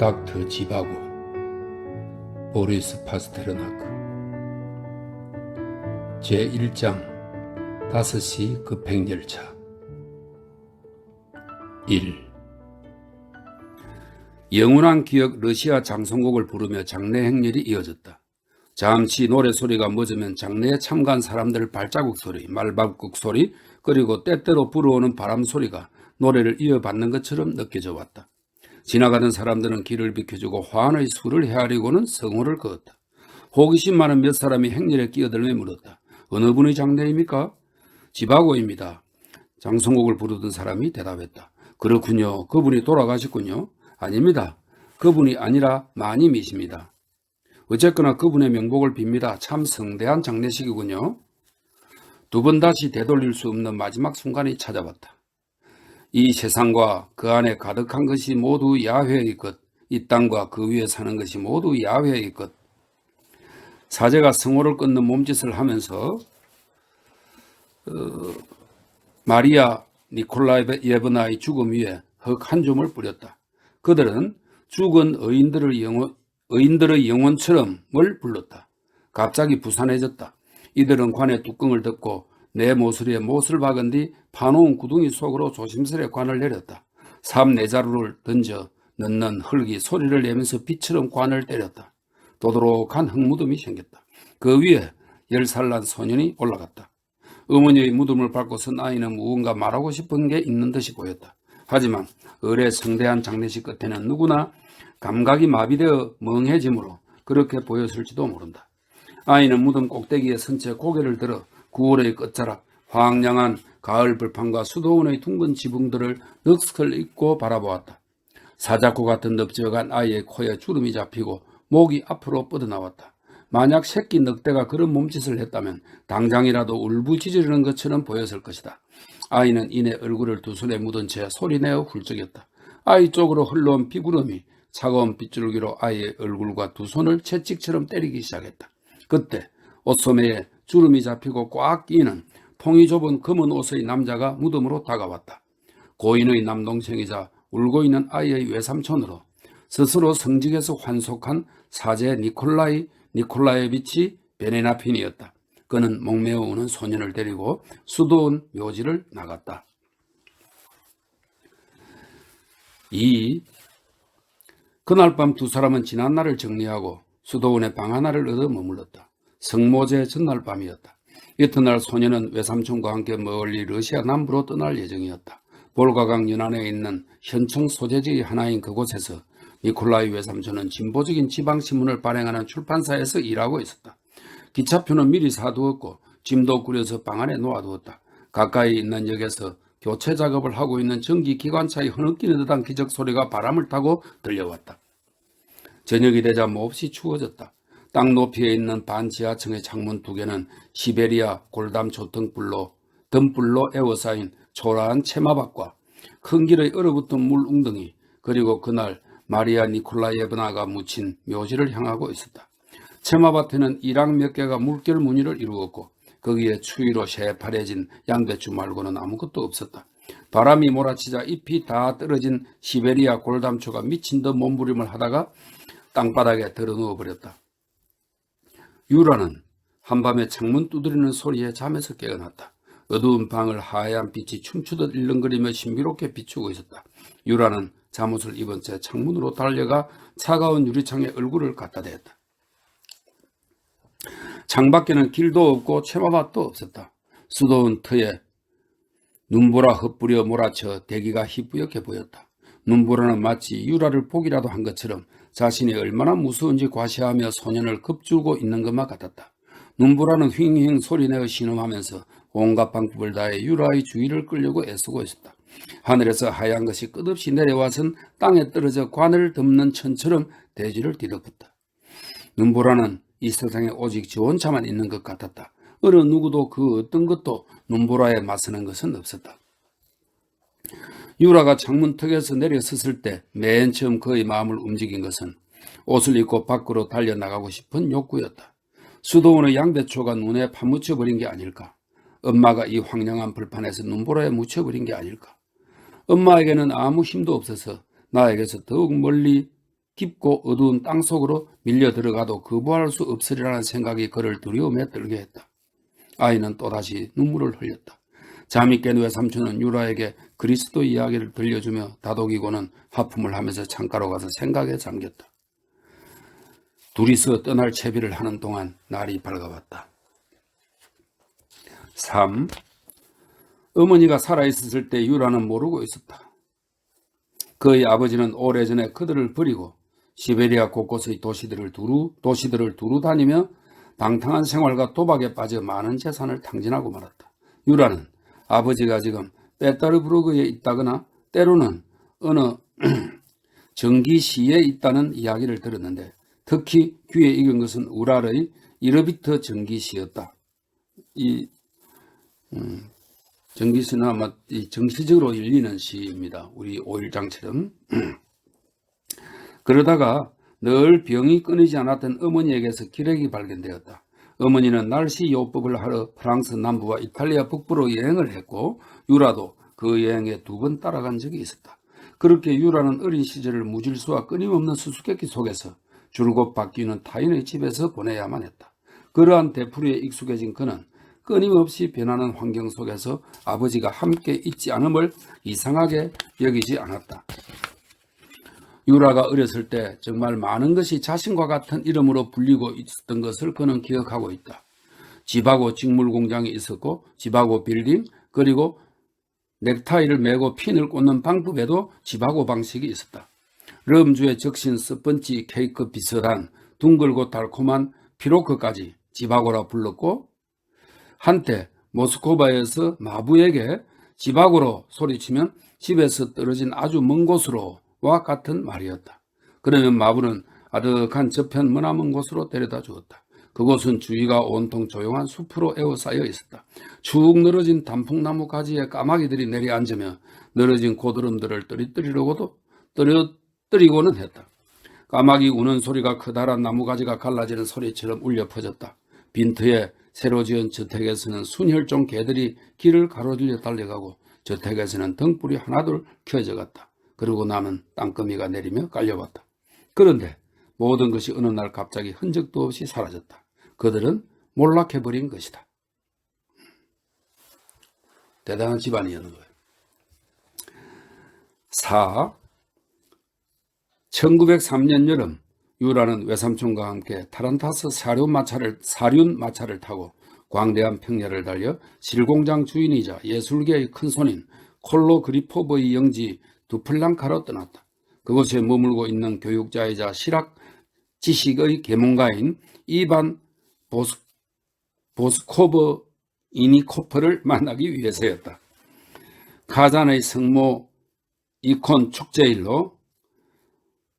닥터 지바고 보리스 파스테르나크 제1장 5시 급행열차 1. 영원한 기억 러시아 장성곡을 부르며 장례 행렬이 이어졌다. 잠시 노래소리가 멎으면 장례에 참가한 사람들 발자국 소리, 말발굽 소리, 그리고 때때로 불어오는 바람 소리가 노래를 이어받는 것처럼 느껴져 왔다. 지나가는 사람들은 길을 비켜주고 화환의 수를 헤아리고는 성호를 그었다. 호기심 많은 몇 사람이 행렬에 끼어들며 물었다. 어느 분의 장례입니까? 지바고입니다. 장성곡을 부르던 사람이 대답했다. 그렇군요. 그분이 돌아가셨군요. 아닙니다. 그분이 아니라 마님이십니다. 어쨌거나 그분의 명복을 빕니다. 참 성대한 장례식이군요. 두 번 다시 되돌릴 수 없는 마지막 순간이 찾아왔다. 이 세상과 그 안에 가득한 것이 모두 야훼의 것, 이 땅과 그 위에 사는 것이 모두 야훼의 것. 사제가 성호를 끊는 몸짓을 하면서 마리아 니콜라예브나의 죽음 위에 흙 한 줌을 뿌렸다. 그들은 죽은 의인들의 영혼처럼을 불렀다. 갑자기 부산해졌다. 이들은 관의 뚜껑을 덮고 내 모서리에 못을 박은 뒤 파놓은 구덩이 속으로 조심스레 관을 내렸다. 삼내자루를 던져 넣는 흙이 소리를 내면서 빛처럼 관을 때렸다. 도도록한 흙무덤이 생겼다. 그 위에 10살 난 소년이 올라갔다. 어머니의 무덤을 밟고 선 아이는 무언가 말하고 싶은 게 있는 듯이 보였다. 하지만 을의 성대한 장례식 끝에는 누구나 감각이 마비되어 멍해지므로 그렇게 보였을지도 모른다. 아이는 무덤 꼭대기에 선 채 고개를 들어 9월의 끝자락, 황량한 가을 벌판과 수도원의 둥근 지붕들을 넋을 잊고 바라보았다. 사자코 같은 넓적한 아이의 코에 주름이 잡히고 목이 앞으로 뻗어나왔다. 만약 새끼 늑대가 그런 몸짓을 했다면 당장이라도 울부짖으려는 것처럼 보였을 것이다. 아이는 이내 얼굴을 두 손에 묻은 채 소리내어 훌쩍였다. 아이 쪽으로 흘러온 비구름이 차가운 빗줄기로 아이의 얼굴과 두 손을 채찍처럼 때리기 시작했다. 그때 옷소매에 주름이 잡히고 꽉 끼는 통이 좁은 검은 옷의 남자가 무덤으로 다가왔다. 고인의 남동생이자 울고 있는 아이의 외삼촌으로 스스로 성직에서 환속한 사제 니콜라예비치 베네나핀이었다. 그는 목매어 우는 소년을 데리고 수도원 묘지를 나갔다. 2. 그날 밤 두 사람은 지난날을 정리하고 수도원에 방 하나를 얻어 머물렀다. 성모제 전날 밤이었다. 이튿날 소년은 외삼촌과 함께 멀리 러시아 남부로 떠날 예정이었다. 볼가강 연안에 있는 현청 소재지의 하나인 그곳에서 니콜라이 외삼촌은 진보적인 지방신문을 발행하는 출판사에서 일하고 있었다. 기차표는 미리 사두었고 짐도 꾸려서 방 안에 놓아두었다. 가까이 있는 역에서 교체 작업을 하고 있는 전기기관차의 흐느끼는 듯한 기적소리가 바람을 타고 들려왔다. 저녁이 되자 몹시 추워졌다. 땅 높이에 있는 반지하층의 창문 2개는 시베리아 골담초 등불로 에워싸인 초라한 채마밭과 큰 길의 얼어붙은 물 웅덩이, 그리고 그날 마리아 니콜라예브나가 묻힌 묘지를 향하고 있었다. 채마밭에는 이랑 몇 개가 물결 무늬를 이루었고 거기에 추위로 새파래진 양배추 말고는 아무것도 없었다. 바람이 몰아치자 잎이 다 떨어진 시베리아 골담초가 미친 듯 몸부림을 하다가 땅바닥에 드러누워 버렸다. 유라는 한밤에 창문 두드리는 소리에 잠에서 깨어났다. 어두운 방을 하얀 빛이 춤추듯 일렁거리며 신비롭게 비추고 있었다. 유라는 잠옷을 입은 채 창문으로 달려가 차가운 유리창에 얼굴을 갖다 대었다. 창밖에는 길도 없고 채마밭도 없었다. 수도원 터에 눈보라 흩뿌려 몰아쳐 대기가 희뿌옇게 보였다. 눈보라는 마치 유라를 보기라도 한 것처럼 자신이 얼마나 무서운지 과시하며 소년을 겁주고 있는 것만 같았다. 눈보라는 휑휑 소리내어 신음하면서 온갖 방법을 다해 유라의 주의를 끌려고 애쓰고 있었다. 하늘에서 하얀 것이 끝없이 내려와선 땅에 떨어져 관을 덮는 천처럼 대지를 뒤덮었다. 눈보라는 이 세상에 오직 저 혼자만 있는 것 같았다. 어느 누구도 그 어떤 것도 눈보라에 맞서는 것은 없었다. 유라가 창문턱에서 내려섰을 때 맨 처음 그의 마음을 움직인 것은 옷을 입고 밖으로 달려나가고 싶은 욕구였다. 수도원의 양배추가 눈에 파묻혀버린 게 아닐까? 엄마가 이 황량한 벌판에서 눈보라에 묻혀버린 게 아닐까? 엄마에게는 아무 힘도 없어서 나에게서 더욱 멀리 깊고 어두운 땅속으로 밀려 들어가도 거부할 수 없으리라는 생각이 그를 두려움에 떨게 했다. 아이는 또다시 눈물을 흘렸다. 잠이 깬 외삼촌은 유라에게 그리스도 이야기를 들려주며 다독이고는 하품을 하면서 창가로 가서 생각에 잠겼다. 둘이서 떠날 채비를 하는 동안 날이 밝아왔다. 3. 어머니가 살아있었을 때 유라는 모르고 있었다. 그의 아버지는 오래전에 그들을 버리고 시베리아 곳곳의 도시들을 두루 다니며 방탕한 생활과 도박에 빠져 많은 재산을 탕진하고 말았다. 유라는 아버지가 지금 페테르부르크에 있다거나 때로는 어느 정기시에 있다는 이야기를 들었는데 특히 귀에 익은 것은 우랄의 이르비트 정기시였다. 이 정기시는 아마 정시적으로 열리는 시입니다. 우리 5.1장처럼. 그러다가 늘 병이 끊이지 않았던 어머니에게서 기력이 발견되었다. 어머니는 날씨 요법을 하러 프랑스 남부와 이탈리아 북부로 여행을 했고 유라도 그 여행에 2번 따라간 적이 있었다. 그렇게 유라는 어린 시절을 무질서와 끊임없는 수수께끼 속에서 줄곧 바뀌는 타인의 집에서 보내야만 했다. 그러한 되풀이에 익숙해진 그는 끊임없이 변하는 환경 속에서 아버지가 함께 있지 않음을 이상하게 여기지 않았다. 유라가 어렸을 때 정말 많은 것이 자신과 같은 이름으로 불리고 있었던 것을 그는 기억하고 있다. 집하고 직물 공장이 있었고 집하고 빌딩 그리고 넥타이를 매고 핀을 꽂는 방법에도 집하고 방식이 있었다. 럼주의 적신 스펀지 케이크 비슷한 둥글고 달콤한 피로크까지 집하고라 불렀고 한때 모스크바에서 마부에게 집하고로 소리치면 집에서 떨어진 아주 먼 곳으로와 같은 말이었다. 그러면 마부는 아득한 저편 머나먼 곳으로 데려다 주었다. 그곳은 주위가 온통 조용한 숲으로 에워싸여 있었다. 축 늘어진 단풍나무 가지에 까마귀들이 내려앉으며 늘어진 고드름들을 떨어뜨리고는 했다. 까마귀 우는 소리가 커다란 나무가지가 갈라지는 소리처럼 울려 퍼졌다. 빈터에 새로 지은 저택에서는 순혈종 개들이 길을 가로질러 달려가고 저택에서는 등불이 하나둘 켜져 갔다. 그러고 남은 땅거미가 내리며 깔려왔다. 그런데 모든 것이 어느 날 갑자기 흔적도 없이 사라졌다. 그들은 몰락해버린 것이다. 대단한 집안이었는 거예요. 4. 1903년 여름 유라는 외삼촌과 함께 타란타스 사륜 마차를 타고 광대한 평야를 달려 실공장 주인이자 예술계의 큰손인 콜로 그리포브의 영지 두플랑카로 떠났다. 그곳에 머물고 있는 교육자이자 실학 지식의 계몽가인 이반 보스코브 이니코프를 만나기 위해서였다. 카잔의 성모 이콘 축제일로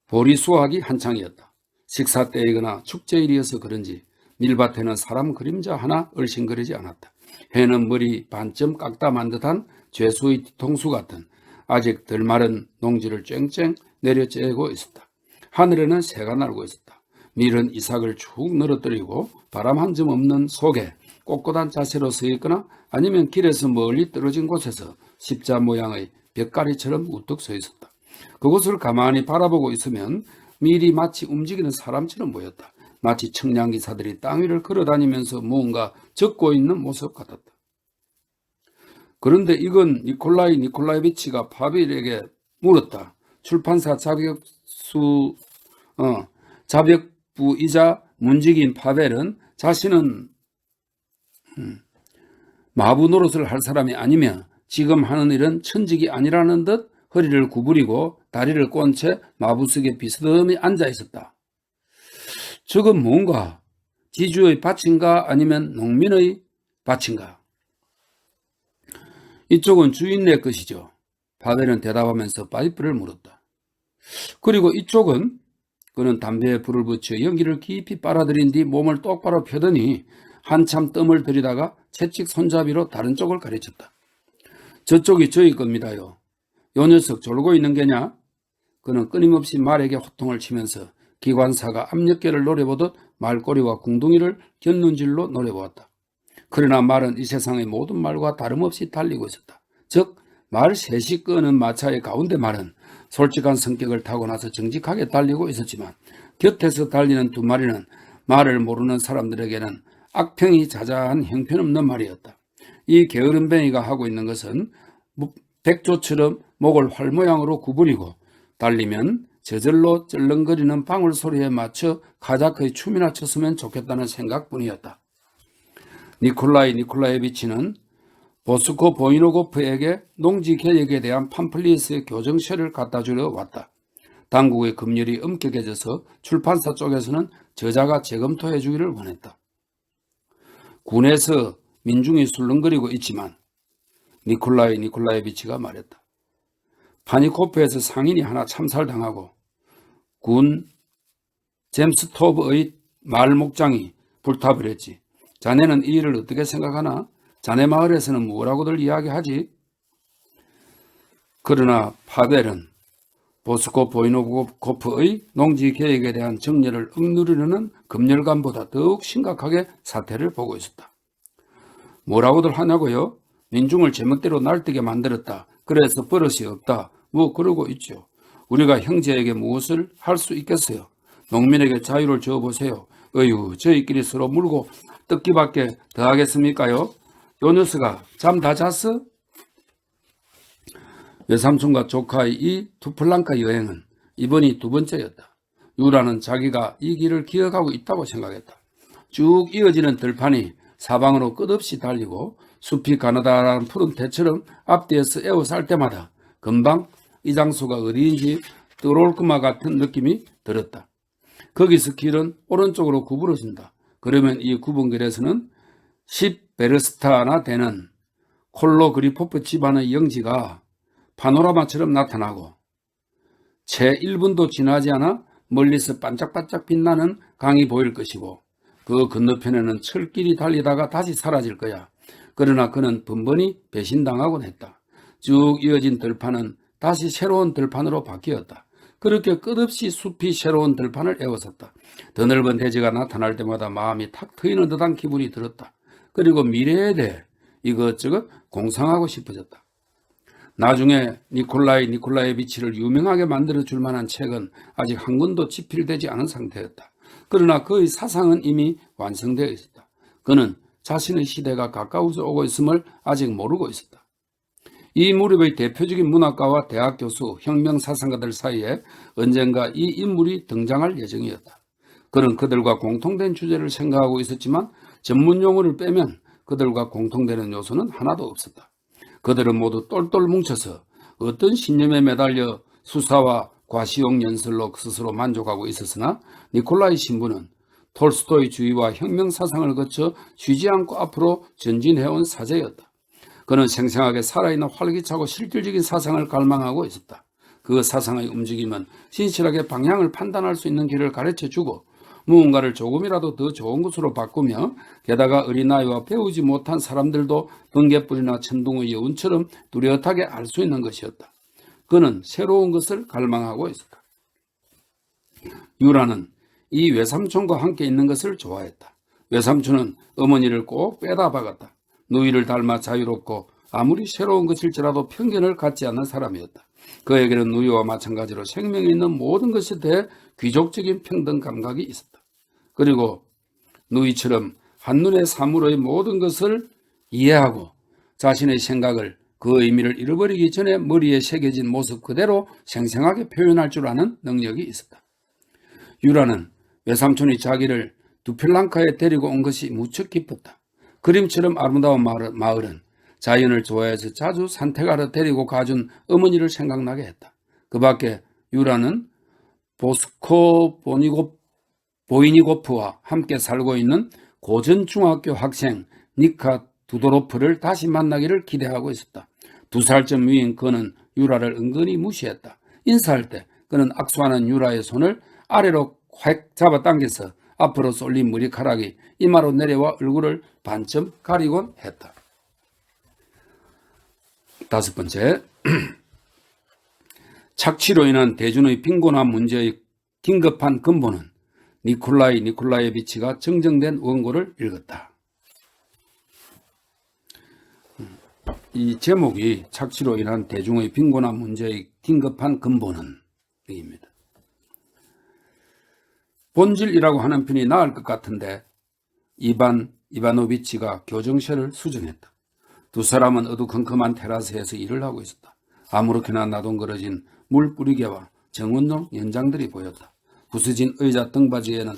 보리수확이 한창이었다. 식사 때이거나 축제일이어서 그런지 밀밭에는 사람 그림자 하나 얼씬거리지 않았다. 해는 머리 반쯤 깎다만 듯한 죄수의 뒤통수 같은 아직 덜 마른 농지를 쨍쨍 내려쬐고 있었다. 하늘에는 새가 날고 있었다. 밀은 이삭을 쭉 늘어뜨리고 바람 한 점 없는 속에 꼿꼿한 자세로 서 있거나 아니면 길에서 멀리 떨어진 곳에서 십자 모양의 벽가리처럼 우뚝 서 있었다. 그곳을 가만히 바라보고 있으면 밀이 마치 움직이는 사람처럼 보였다. 마치 청량기사들이 땅 위를 걸어다니면서 무언가 적고 있는 모습 같았다. 그런데 이건 니콜라이비치가 파벨에게 물었다. 출판사 자벽부이자 문직인 파벨은 자신은 마부 노릇을 할 사람이 아니며 지금 하는 일은 천직이 아니라는 듯 허리를 구부리고 다리를 꼰 채 마부석에 비스듬히 앉아 있었다. 저건 뭔가 지주의 밭인가 아니면 농민의 밭인가? 이쪽은 주인네 것이죠. 파벨은 대답하면서 파이프를 물었다. 그리고 이쪽은 그는 담배에 불을 붙여 연기를 깊이 빨아들인 뒤 몸을 똑바로 펴더니 한참 뜸을 들이다가 채찍 손잡이로 다른 쪽을 가르쳤다. 저쪽이 저희 겁니다요. 요 녀석 졸고 있는 게냐? 그는 끊임없이 말에게 호통을 치면서 기관사가 압력계를 노려보듯 말꼬리와 궁둥이를 곁눈질로 노려보았다. 그러나 말은 이 세상의 모든 말과 다름없이 달리고 있었다. 즉 말 셋이 끄는 마차의 가운데 말은 솔직한 성격을 타고나서 정직하게 달리고 있었지만 곁에서 달리는 두 마리는 말을 모르는 사람들에게는 악평이 자자한 형편없는 말이었다. 이 게으름뱅이가 하고 있는 것은 백조처럼 목을 활 모양으로 구부리고 달리면 저절로 쩔렁거리는 방울 소리에 맞춰 카자크의 춤이나 췄으면 좋겠다는 생각뿐이었다. 니콜라이 니콜라예비치는 보스코 보이노고프에게 농지 개혁에 대한 팜플리스의 교정서를 갖다 주려 왔다. 당국의 검열이 엄격해져서 출판사 쪽에서는 저자가 재검토해 주기를 원했다. 군에서 민중이 술렁거리고 있지만 니콜라이 니콜라예비치가 말했다. 파니코프에서 상인이 하나 참살당하고 군 잼스토브의 마을 목장이 불타버렸지. 자네는 이 일을 어떻게 생각하나? 자네 마을에서는 뭐라고들 이야기하지? 그러나 파벨은 보스코 보이노고프의 농지 계획에 대한 정렬을 억누르려는 검열관보다 더욱 심각하게 사태를 보고 있었다. 뭐라고들 하냐고요? 민중을 제멋대로 날뛰게 만들었다. 그래서 버릇이 없다. 뭐 그러고 있죠. 우리가 형제에게 무엇을 할 수 있겠어요? 농민에게 자유를 줘보세요. 어휴, 저희끼리 서로 물고 뜯기밖에 더 하겠습니까요? 요 녀석아, 잠 다 잤어? 외삼촌과 조카의 이 투플랑카 여행은 이번이 두 번째였다. 유라는 자기가 이 길을 기억하고 있다고 생각했다. 쭉 이어지는 들판이 사방으로 끝없이 달리고 숲이 가느다란 푸른 대처럼 앞뒤에서 에워쌀 때마다 금방 이 장소가 어디인지 떠오를 것만 같은 느낌이 들었다. 거기서 길은 오른쪽으로 구부러진다. 그러면 이 구분길에서는 10베르스타나 되는 콜로그리포프 집안의 영지가 파노라마처럼 나타나고 채 1분도 지나지 않아 멀리서 반짝반짝 빛나는 강이 보일 것이고 그 건너편에는 철길이 달리다가 다시 사라질 거야. 그러나 그는 번번이 배신당하곤 했다. 쭉 이어진 들판은 다시 새로운 들판으로 바뀌었다. 그렇게 끝없이 숲이 새로운 들판을 에워쌌다. 더 넓은 대지가 나타날 때마다 마음이 탁 트이는 듯한 기분이 들었다. 그리고 미래에 대해 이것저것 공상하고 싶어졌다. 나중에 니콜라이 니콜라예비치를 유명하게 만들어줄 만한 책은 아직 한 권도 집필되지 않은 상태였다. 그러나 그의 사상은 이미 완성되어 있었다. 그는 자신의 시대가 가까워져 오고 있음을 아직 모르고 있었다. 이 무렵의 대표적인 문학가와 대학 교수, 혁명사상가들 사이에 언젠가 이 인물이 등장할 예정이었다. 그는 그들과 공통된 주제를 생각하고 있었지만 전문 용어를 빼면 그들과 공통되는 요소는 하나도 없었다. 그들은 모두 똘똘 뭉쳐서 어떤 신념에 매달려 수사와 과시용 연설로 스스로 만족하고 있었으나 니콜라이 신부는 톨스토이 주의와 혁명사상을 거쳐 쉬지 않고 앞으로 전진해온 사제였다. 그는 생생하게 살아있는 활기차고 실질적인 사상을 갈망하고 있었다. 그 사상의 움직임은 신실하게 방향을 판단할 수 있는 길을 가르쳐주고 무언가를 조금이라도 더 좋은 것으로 바꾸며 게다가 어린아이와 배우지 못한 사람들도 번개불이나 천둥의 여운처럼 뚜렷하게 알 수 있는 것이었다. 그는 새로운 것을 갈망하고 있었다. 유라는 이 외삼촌과 함께 있는 것을 좋아했다. 외삼촌은 어머니를 꼭 빼다 박았다. 누이를 닮아 자유롭고 아무리 새로운 것일지라도 편견을 갖지 않는 사람이었다. 그에게는 누이와 마찬가지로 생명이 있는 모든 것에 대해 귀족적인 평등 감각이 있었다. 그리고 누이처럼 한눈에 사물의 모든 것을 이해하고 자신의 생각을 그 의미를 잃어버리기 전에 머리에 새겨진 모습 그대로 생생하게 표현할 줄 아는 능력이 있었다. 유라는 외삼촌이 자기를 두필랑카에 데리고 온 것이 무척 기뻤다. 그림처럼 아름다운 마을은 자연을 좋아해서 자주 산책하러 데리고 가준 어머니를 생각나게 했다. 그 밖에 유라는 보스코 보이니고프와 함께 살고 있는 고전중학교 학생 니카 두도로프를 다시 만나기를 기대하고 있었다. 2살쯤 위인 그는 유라를 은근히 무시했다. 인사할 때 그는 악수하는 유라의 손을 아래로 확 잡아당겨서 앞으로 쏠린 머리카락이 이마로 내려와 얼굴을 반쯤 가리곤 했다. 5번째, 착취로 인한 대중의 빈곤화 문제의 긴급한 근본은 니콜라이 니콜라예비치가 정정된 원고를 읽었다. 이 제목이 착취로 인한 대중의 빈곤화 문제의 긴급한 근본은 입니다. 본질이라고 하는 편이 나을 것 같은데 이바노비치가 교정실을 수정했다. 두 사람은 어두컴컴한 테라스에서 일을 하고 있었다. 아무렇게나 나동거려진 물 뿌리개와 정원용 연장들이 보였다. 부서진 의자 등받이에는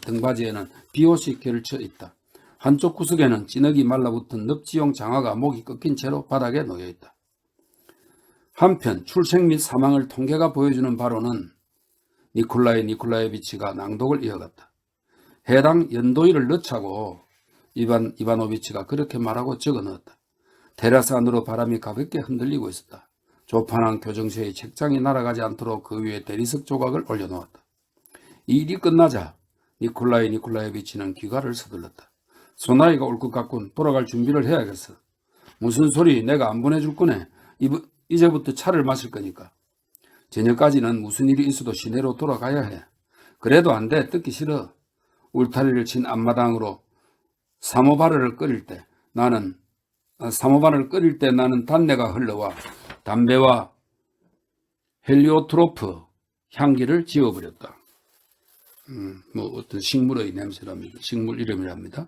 비옷이 걸쳐 있다. 한쪽 구석에는 찌너기 말라붙은 넙지용 장화가 목이 꺾인 채로 바닥에 놓여있다. 한편 출생 및 사망을 통계가 보여주는 바로는 니콜라이비치가 낭독을 이어갔다. 해당 연도일을 넣자고 이바노비치가 그렇게 말하고 적어 넣었다. 테라스 안으로 바람이 가볍게 흔들리고 있었다. 조판한 교정실의 책장이 날아가지 않도록 그 위에 대리석 조각을 올려놓았다. 이 일이 끝나자 니콜라이비치는 귀가를 서둘렀다. 소나이가 올 것 같군. 돌아갈 준비를 해야겠어. 무슨 소리, 내가 안 보내줄 거네. 이제부터 차를 마실 거니까. 저녁까지는 무슨 일이 있어도 시내로 돌아가야 해. 그래도 안 돼. 듣기 싫어. 울타리를 친 앞마당으로 사모바를 끓일 때 나는 단내가 흘러와 담배와 헬리오트로프 향기를 지워버렸다. 어떤 식물의 냄새랍니다. 식물 이름이랍니다.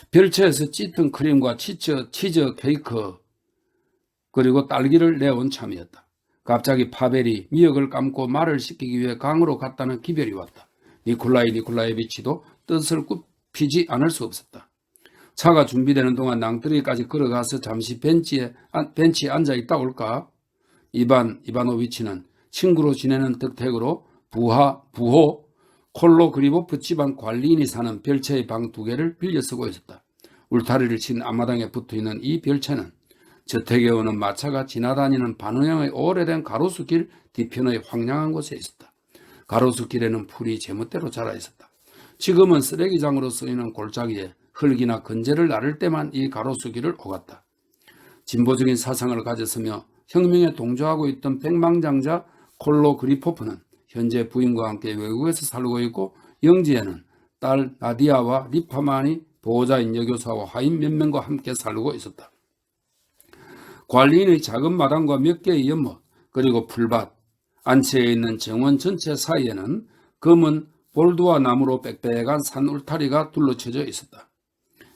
별채에서 짙은 크림과 치즈 케이크 그리고 딸기를 내온 참이었다. 갑자기 파벨이 미역을 감고 말을 시키기 위해 강으로 갔다는 기별이 왔다. 니콜라이비치도 뜻을 굽히지 않을 수 없었다. 차가 준비되는 동안 낭떠러기까지 걸어가서 잠시 벤치에 앉아있다 올까? 이바노비치는 친구로 지내는 덕택으로 부호 콜로그리보프 집안 관리인이 사는 별채의 방 2개를 빌려 쓰고 있었다. 울타리를 친 앞마당에 붙어있는 이 별채는 저택에 오는 마차가 지나다니는 반원형의 오래된 가로수길 뒤편의 황량한 곳에 있었다. 가로수길에는 풀이 제멋대로 자라 있었다. 지금은 쓰레기장으로 쓰이는 골짜기에 흙이나 건재를 나를 때만 이 가로수길을 오갔다. 진보적인 사상을 가졌으며 혁명에 동조하고 있던 백망장자 콜로그리포프는 현재 부인과 함께 외국에서 살고 있고 영지에는 딸 나디아와 리파만이 보호자인 여교사와 하인 몇 명과 함께 살고 있었다. 관리인의 작은 마당과 몇 개의 연못 그리고 풀밭, 안치에 있는 정원 전체 사이에는 검은 볼두와 나무로 빽빽한 산 울타리가 둘러쳐져 있었다.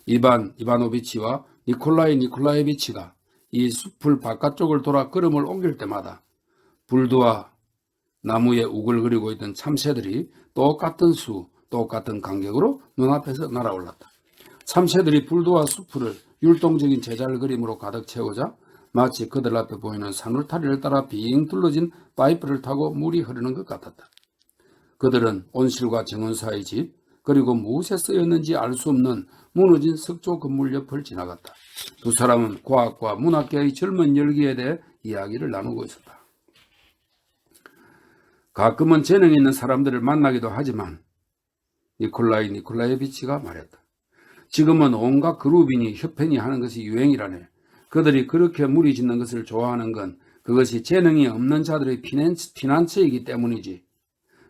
이바노비치와 니콜라이비치가 이 숲을 바깥쪽을 돌아 걸음을 옮길 때마다 불두와 나무에 우글거리고 있던 참새들이 똑같은 간격으로 눈앞에서 날아올랐다. 참새들이 불두와 숲을 율동적인 제잘 그림으로 가득 채우자 마치 그들 앞에 보이는 산울타리를 따라 빙 둘러진 파이프를 타고 물이 흐르는 것 같았다. 그들은 온실과 정원 사이 집 그리고 무엇에 쓰였는지 알 수 없는 무너진 석조 건물 옆을 지나갔다. 두 사람은 과학과 문학계의 젊은 열기에 대해 이야기를 나누고 있었다. 가끔은 재능 있는 사람들을 만나기도 하지만 니콜라이비치가 말했다. 지금은 온갖 그루빈이 협회니 하는 것이 유행이라네. 그들이 그렇게 무리짓는 것을 좋아하는 건 그것이 재능이 없는 자들의 피난처이기 때문이지.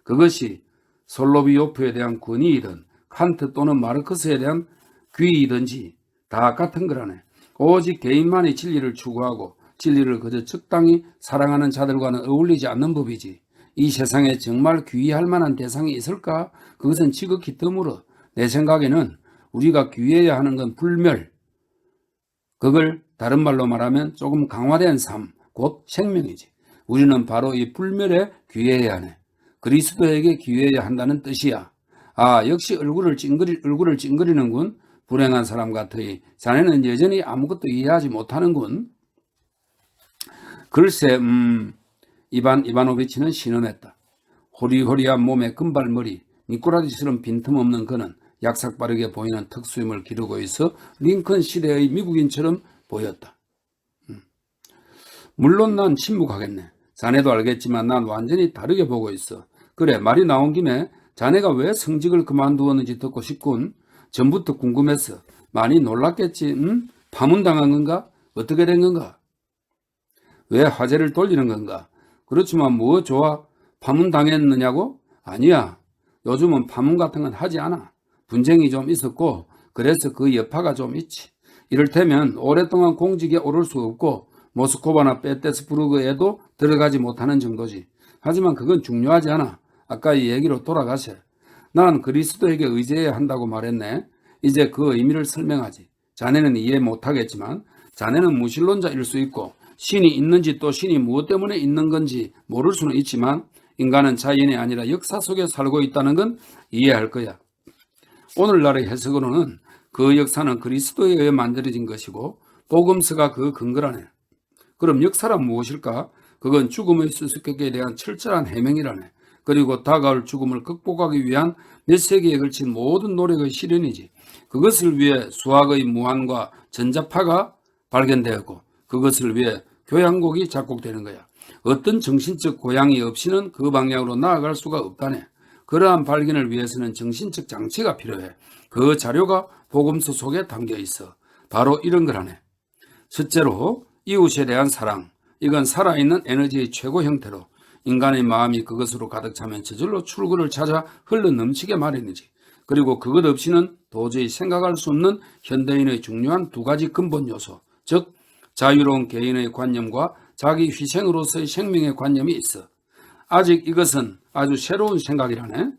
그것이 솔로비오프에 대한 권위이든 칸트 또는 마르크스에 대한 귀의든지 다 같은 거라네. 오직 개인만이 진리를 추구하고 진리를 그저 적당히 사랑하는 자들과는 어울리지 않는 법이지. 이 세상에 정말 귀의할 만한 대상이 있을까? 그것은 지극히 드물어. 내 생각에는 우리가 귀해야 하는 건 불멸. 그걸 다른 말로 말하면 조금 강화된 삶, 곧 생명이지. 우리는 바로 이 불멸에 귀해야 하네. 그리스도에게 귀해야 한다는 뜻이야. 아, 역시 얼굴을 찡그리는군. 불행한 사람 같으니 자네는 여전히 아무것도 이해하지 못하는군. 글쎄, 이바노비치는 신음했다. 호리호리한 몸에 금발머리, 미꾸라지처럼 빈틈없는 그는 약삭빠르게 보이는 턱수염을 기르고 있어 링컨 시대의 미국인처럼 보였다. 물론 난 침묵하겠네. 자네도 알겠지만 난 완전히 다르게 보고 있어. 그래, 말이 나온 김에 자네가 왜 성직을 그만두었는지 듣고 싶군. 전부터 궁금했어. 많이 놀랐겠지. 파문당한 건가? 어떻게 된 건가? 왜 화제를 돌리는 건가? 그렇지만 뭐 좋아? 파문당했느냐고? 아니야. 요즘은 파문 같은 건 하지 않아. 분쟁이 좀 있었고 그래서 그 여파가 좀 있지. 이를테면 오랫동안 공직에 오를 수 없고 모스크바나 페테스부르크에도 들어가지 못하는 정도지. 하지만 그건 중요하지 않아. 아까 이 얘기로 돌아가세. 난 그리스도에게 의지해야 한다고 말했네. 이제 그 의미를 설명하지. 자네는 이해 못하겠지만 자네는 무신론자일 수 있고 신이 있는지 또 신이 무엇 때문에 있는 건지 모를 수는 있지만 인간은 자연이 아니라 역사 속에 살고 있다는 건 이해할 거야. 오늘날의 해석으로는 그 역사는 그리스도에 의해 만들어진 것이고 복음서가 그 근거라네. 그럼 역사란 무엇일까? 그건 죽음의 수수께끼에 대한 철저한 해명이라네. 그리고 다가올 죽음을 극복하기 위한 몇 세기에 걸친 모든 노력의 실현이지. 그것을 위해 수학의 무한과 전자파가 발견되었고 그것을 위해 교향곡이 작곡되는 거야. 어떤 정신적 고향이 없이는 그 방향으로 나아갈 수가 없다네. 그러한 발견을 위해서는 정신적 장치가 필요해. 그 자료가 복음서 속에 담겨 있어. 바로 이런 거라네. 첫째로 이웃에 대한 사랑. 이건 살아있는 에너지의 최고 형태로 인간의 마음이 그것으로 가득 차면 저절로 출구를 찾아 흘러 넘치게 마련이지. 그리고 그것 없이는 도저히 생각할 수 없는 현대인의 중요한 두 가지 근본 요소, 즉 자유로운 개인의 관념과 자기 희생으로서의 생명의 관념이 있어. 아직 이것은 아주 새로운 생각이라네.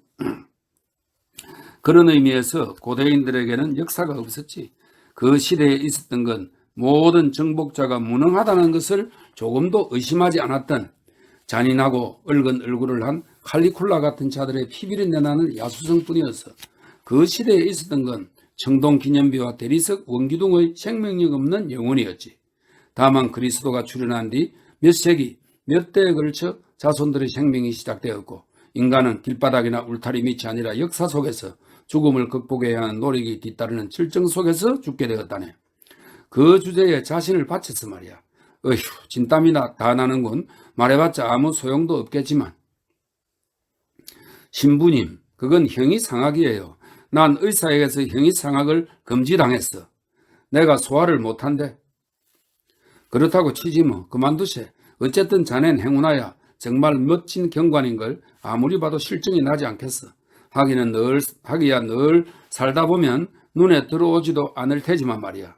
그런 의미에서 고대인들에게는 역사가 없었지. 그 시대에 있었던 건 모든 정복자가 무능하다는 것을 조금도 의심하지 않았던 잔인하고 붉은 얼굴을 한 칼리쿨라 같은 자들의 피비린 내나는 야수성뿐이었어. 그 시대에 있었던 건 청동기념비와 대리석 원기둥의 생명력 없는 영혼이었지. 다만 그리스도가 출현한 뒤 몇 세기, 몇 대에 걸쳐 자손들의 생명이 시작되었고 인간은 길바닥이나 울타리 밑이 아니라 역사 속에서 죽음을 극복해야 하는 노력이 뒤따르는 질정 속에서 죽게 되었다네. 그 주제에 자신을 바쳤어 말이야. 어휴, 진땀이 다 나는군. 말해봤자 아무 소용도 없겠지만. 신부님, 그건 형이상학이에요. 난 의사에게서 형이상학을 금지당했어. 내가 소화를 못한대. 그렇다고 치지 뭐. 그만두세. 어쨌든 자넨 행운아야. 정말 멋진 경관인걸 아무리 봐도 실증이 나지 않겠어. 하기야 늘 살다 보면 눈에 들어오지도 않을 테지만 말이야.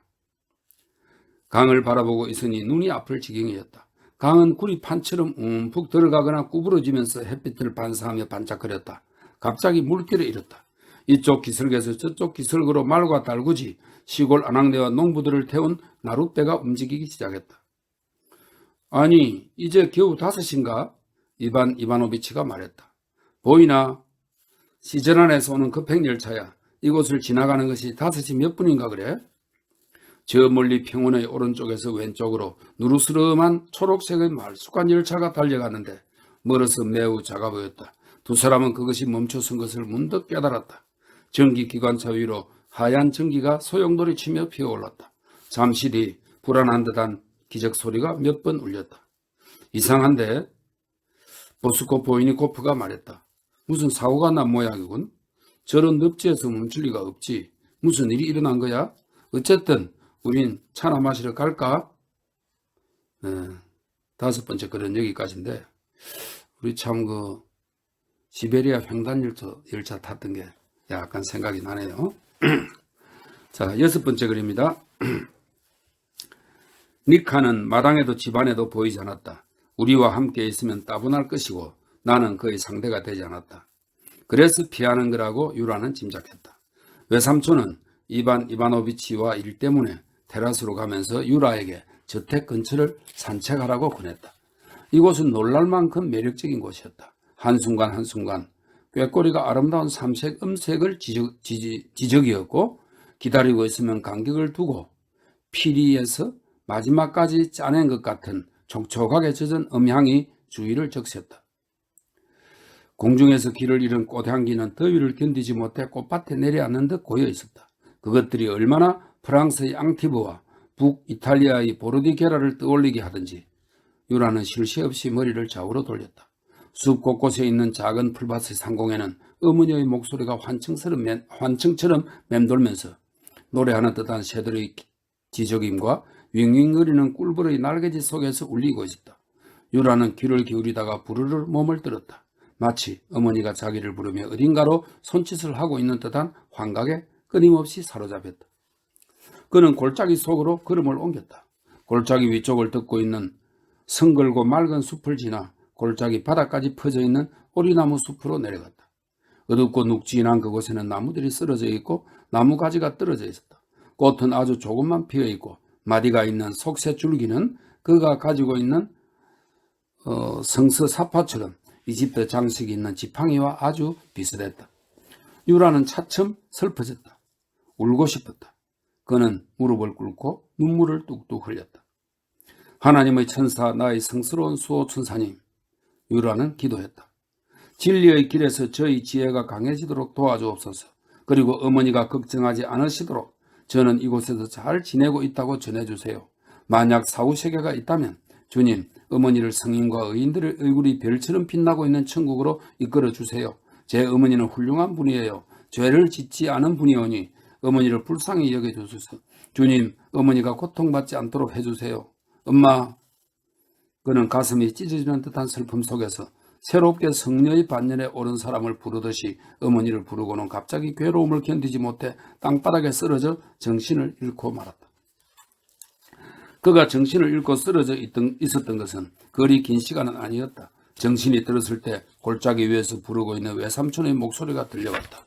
강을 바라보고 있으니 눈이 아플 지경이었다. 강은 구리판처럼 움푹 들어가거나 구부러지면서 햇빛을 반사하며 반짝거렸다. 갑자기 물길을 잃었다. 이쪽 기슭에서 저쪽 기슭으로 말과 달구지 시골 안악내와 농부들을 태운 나룻배가 움직이기 시작했다. 아니, 이제 겨우 5시인가? 이반 이바노비치가 말했다. 보이나? 시전안에서 오는 급행열차야. 이곳을 지나가는 것이 5시 몇 분인가 그래? 저 멀리 평원의 오른쪽에서 왼쪽으로 누르스름한 초록색의 말쑥한 열차가 달려가는데 멀어서 매우 작아 보였다. 두 사람은 그것이 멈춰선 것을 문득 깨달았다. 전기기관차 위로 하얀 전기가 소용돌이치며 피어올랐다. 잠시 뒤 불안한 듯한 기적소리가 몇 번 울렸다. 이상한데? 보스코 보이니코프가 말했다. 무슨 사고가 난 모양이군. 저런 늪지에서 멈출 리가 없지. 무슨 일이 일어난 거야? 어쨌든 우린 차나 마시러 갈까? 네, 5번째 글은 여기까지인데 우리 참 그 시베리아 횡단 열차 탔던 게 약간 생각이 나네요. 자, 6번째 글입니다. 니카는 마당에도 집안에도 보이지 않았다. 우리와 함께 있으면 따분할 것이고 나는 그의 상대가 되지 않았다. 그래서 피하는 거라고 유라는 짐작했다. 외삼촌은 이반 이바노비치와 일 때문에 테라스로 가면서 유라에게 저택 근처를 산책하라고 권했다. 이곳은 놀랄 만큼 매력적인 곳이었다. 한순간 한순간 꾀꼬리가 아름다운 삼색 음색을 지적이었고 기다리고 있으면 간격을 두고 피리에서 마지막까지 짜낸 것 같은 촉촉하게 젖은 음향이 주위를 적셨다. 공중에서 길을 잃은 꽃향기는 더위를 견디지 못해 꽃밭에 내려앉는 듯 고여 있었다. 그것들이 얼마나 프랑스의 앙티브와 북이탈리아의 보르디게라를 떠올리게 하든지 유라는 쉴 새 없이 머리를 좌우로 돌렸다. 숲 곳곳에 있는 작은 풀밭의 상공에는 어머니의 목소리가 환청처럼 맴돌면서 노래하는 듯한 새들의 지저김과 윙윙거리는 꿀벌의 날개짓 속에서 울리고 있었다. 유라는 귀를 기울이다가 부르르 몸을 들었다. 마치 어머니가 자기를 부르며 어딘가로 손짓을 하고 있는 듯한 환각에 끊임없이 사로잡혔다. 그는 골짜기 속으로 걸음을 옮겼다. 골짜기 위쪽을 덮고 있는 성글고 맑은 숲을 지나 골짜기 바닥까지 퍼져 있는 오리나무 숲으로 내려갔다. 어둡고 눅진한 그곳에는 나무들이 쓰러져 있고 나무 가지가 떨어져 있었다. 꽃은 아주 조금만 피어 있고 마디가 있는 속새 줄기는 그가 가지고 있는 성서 사파처럼 이집트 장식이 있는 지팡이와 아주 비슷했다. 유라는 차츰 슬퍼졌다. 울고 싶었다. 그는 무릎을 꿇고 눈물을 뚝뚝 흘렸다. 하나님의 천사, 나의 성스러운 수호천사님, 유라는 기도했다. 진리의 길에서 저희 지혜가 강해지도록 도와주옵소서. 그리고 어머니가 걱정하지 않으시도록 저는 이곳에서 잘 지내고 있다고 전해주세요. 만약 사후세계가 있다면 주님, 어머니를 성인과 의인들의 얼굴이 별처럼 빛나고 있는 천국으로 이끌어주세요. 제 어머니는 훌륭한 분이에요. 죄를 짓지 않은 분이오니 어머니를 불쌍히 여겨주소서. 주님, 어머니가 고통받지 않도록 해주세요. 엄마, 그는 가슴이 찢어지는 듯한 슬픔 속에서 새롭게 성녀의 반열에 오른 사람을 부르듯이 어머니를 부르고는 갑자기 괴로움을 견디지 못해 땅바닥에 쓰러져 정신을 잃고 말았다. 그가 정신을 잃고 쓰러져 있었던 것은 그리 긴 시간은 아니었다. 정신이 들었을 때 골짜기 위에서 부르고 있는 외삼촌의 목소리가 들려왔다.